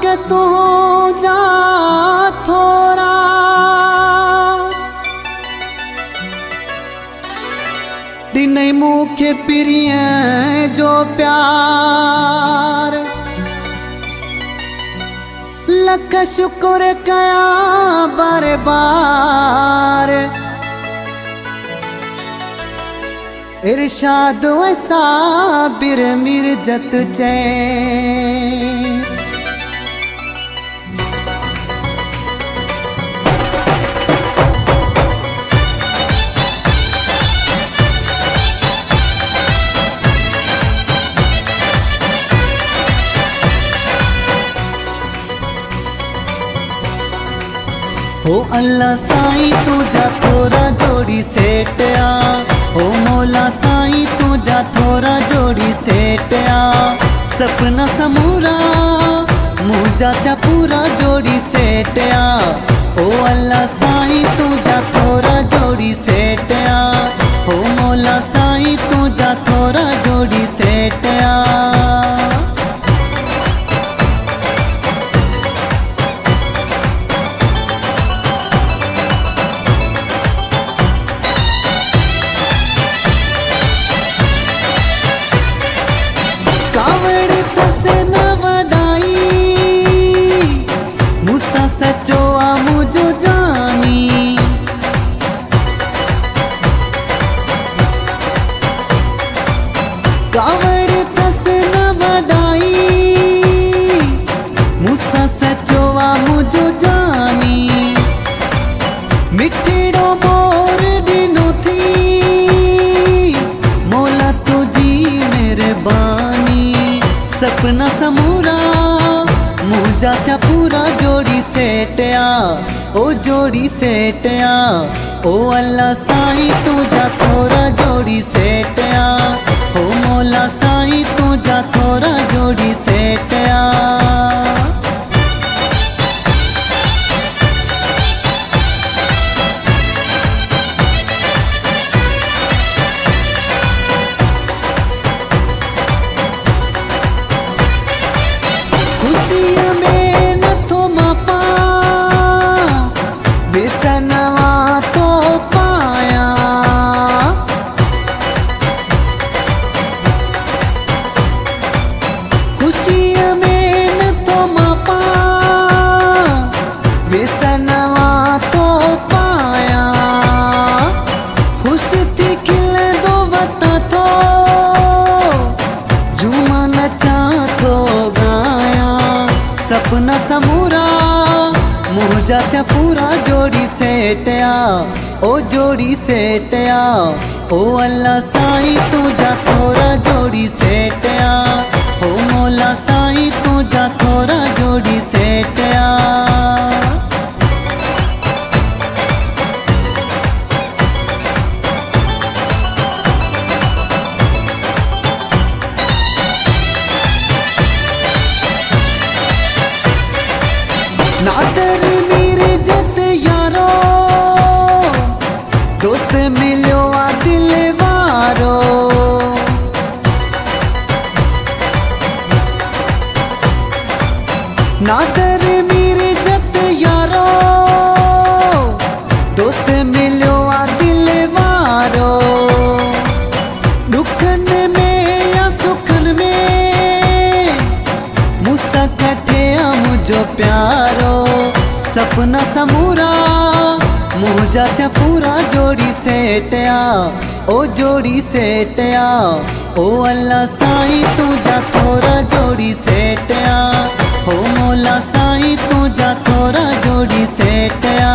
के तू जा थोड़ा दिनै मुखे प्रिय जो प्यार लख शुक्र कया बार बार इरशाद वैसा बिर मिर्जत चैन हो अल्लाह साईं तुझा थोड़ा जोड़ी सेटया हो मौला साईं तुझा थोड़ा जोड़ी सेटया सपना समूरा मुझा त्या पूरा जोड़ी सेटया हो अल्लाह साईं तुझा थोड़ा जोड़ी सेटया हो मौला साईं तुझा थोड़ा जोड़ी सेटया सचो आ मुझो जानी कावड़ तस न वडाई मूसा सचो आ मुझो जानी मिठड़ो मोर दिनो थी मौला तुझी मेहरबानी सपना समूरा मुझा त्या पूरा जोड़ी सेटया ओ जोड़ी सेटया ओ अल्लाह साईं तुझा थोड़ा जोड़ी सेटया ओ मौला साईं तुझा थोड़ा जोड़ी सेटया खुशियां में न थो मापा विसनवा तो पाया खुशियां में न थो मापा विसनवा तो पाया खुश थी खिल दो वता थो झूमा नचा थो सपना समूरा मुझा त्या पूरा जोड़ी सेटया ओ जोड़ी सेटया ओ अल्लाह साईं तुझा थोड़ा जोड़ी सेटया ओ मौला साईं तुझा थोड़ा जोड़ी सेटया नादर मिर्जत यारो दोस्त मिलो आ दिल वारो नादर मिर्जत यारो दोस्त मिलो आ दिल वारो दुखन में या सुखन में मुसा कटे मुझो प्यारो सपना समूरा मुझा त्या पूरा जोड़ी सेटया ओ जोड़ी सेटया ओ अल्लाह साईं तुझा थोड़ा जोड़ी सेटया ओ मौला साईं तुझा थोड़ा जोड़ी सेटया